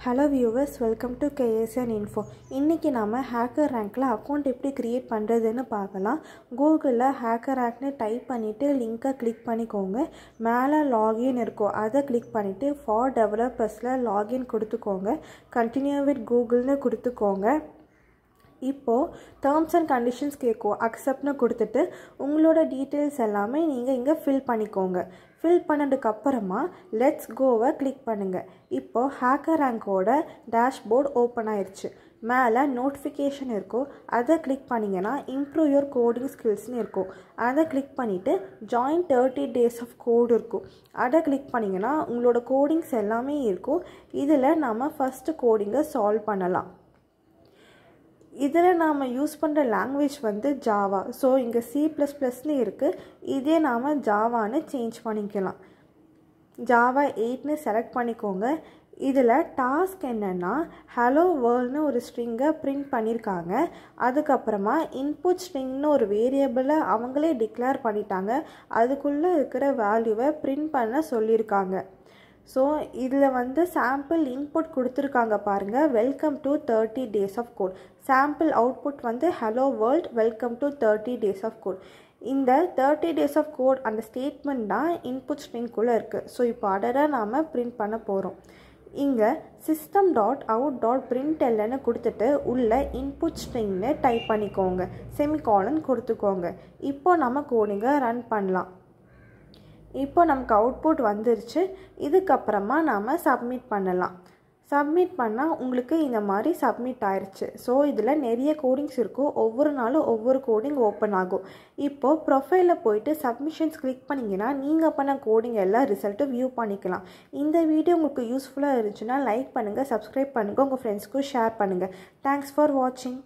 Hello viewers, welcome to KSN Info. இன்னைக்கு நாம hacker ரேங்க்ல account எப்படி கிரியேட் பண்றதுன்னு பார்க்கலாம். கூகுள்ல ஹேக்கர் ரேங்க்னு டைப் பண்ணிட்டு லிங்கை கிளிக் பண்ணிக்கோங்க. மேலே லாகின் இருக்கும், அதை கிளிக் பண்ணிட்டு ஃபார் டெவலப்பர்ஸ்ல லாகின் கொடுத்துக்கோங்க. கண்டினியூ வித் கூகுள்னு கொடுத்துக்கோங்க. இப்போது டேர்ம்ஸ் அண்ட் கண்டிஷன்ஸ் கேட்கும், அக்செப்ட்னு கொடுத்துட்டு உங்களோட டீட்டெயில்ஸ் எல்லாமே நீங்கள் இங்கே ஃபில் பண்ணிக்கோங்க. ஃபில் பண்ணதுக்கப்புறமா லெட்ஸ் கோவை கிளிக் பண்ணுங்கள். இப்போது ஹேக்கர் ரேங்கோட டேஷ்போர்ட் ஓப்பன் ஆயிடுச்சு. மேலே நோட்டிஃபிகேஷன் இருக்கும், அதை கிளிக் பண்ணிங்கன்னா இம்ப்ரூவ் யுவர் கோடிங் ஸ்கில்ஸ்னு இருக்கும். அதை கிளிக் பண்ணிவிட்டு ஜாயின் 30 days ஆஃப் கோடு இருக்கும். அதை கிளிக் பண்ணிங்கன்னா உங்களோட கோடிங்ஸ் எல்லாமே இருக்கும். இதில் நம்ம ஃபஸ்ட்டு கோடிங்கை சால்வ் பண்ணலாம். இதில் நாம் யூஸ் பண்ணுற லாங்குவேஜ் வந்து ஜாவா. ஸோ இங்கே C++ன்னு இருக்குது, இதே நாம் ஜாவான்னு சேஞ்ச் பண்ணிக்கலாம். ஜாவா 8ன்னு செலக்ட் பண்ணிக்கோங்க. இதில் டாஸ்க் என்னென்னா ஹலோ வேர்ல்ட்னு ஒரு ஸ்ட்ரிங்கை பிரிண்ட் பண்ணியிருக்காங்க. அதுக்கப்புறமா இன்புட் ஸ்ட்ரிங்னு ஒரு வேரியபிளை அவங்களே டிக்ளேர் பண்ணிட்டாங்க. அதுக்குள்ளே இருக்கிற வேல்யூவை பிரிண்ட் பண்ண சொல்லியிருக்காங்க. ஸோ இதில் வந்து சாம்பிள் இன்புட் கொடுத்துருக்காங்க பாருங்கள், welcome to 30 days of code. Sample output வந்து hello world welcome to 30 days of code. இந்த 30 days ஆஃப் கோட் அந்த ஸ்டேட்மெண்ட் தான் இன்புட் ஸ்ட்ரிங்குள்ளே இருக்குது. ஸோ இப்போ அதை நாம் பிரிண்ட் பண்ண போகிறோம். இங்கே system.out.printlnன்னு கொடுத்துட்டு உள்ள இன்புட் ஸ்ட்ரிங்னு டைப் பண்ணிக்கோங்க, செமிகாலன் கொடுத்துக்கோங்க. இப்போ நம்ம கோடிங்கை ரன் பண்ணலாம். இப்போ நமக்கு அவுட்புட் வந்துருச்சு. இதுக்கப்புறமா நாம் சப்மிட் பண்ணலாம். சப்மிட் பண்ணால் உங்களுக்கு இந்த மாதிரி சப்மிட் ஆயிடுச்சு. ஸோ இதில் நிறைய கோடிங்ஸ் இருக்கும், ஒவ்வொரு நாளும் ஒவ்வொரு கோடிங் ஓப்பன் ஆகும். இப்போது ப்ரொஃபைலில் போயிட்டு சப்மிஷன்ஸ் கிளிக் பண்ணிங்கன்னா நீங்கள் பண்ண கோடிங் எல்லாம் ரிசல்ட்டு வியூ பண்ணிக்கலாம். இந்த வீடியோ உங்களுக்கு யூஸ்ஃபுல்லாக இருந்துச்சுன்னா லைக் பண்ணுங்கள், சப்ஸ்கிரைப் பண்ணுங்கள், உங்கள் ஃப்ரெண்ட்ஸ்க்கும் ஷேர் பண்ணுங்கள். தேங்க்ஸ் ஃபார் வாட்சிங்.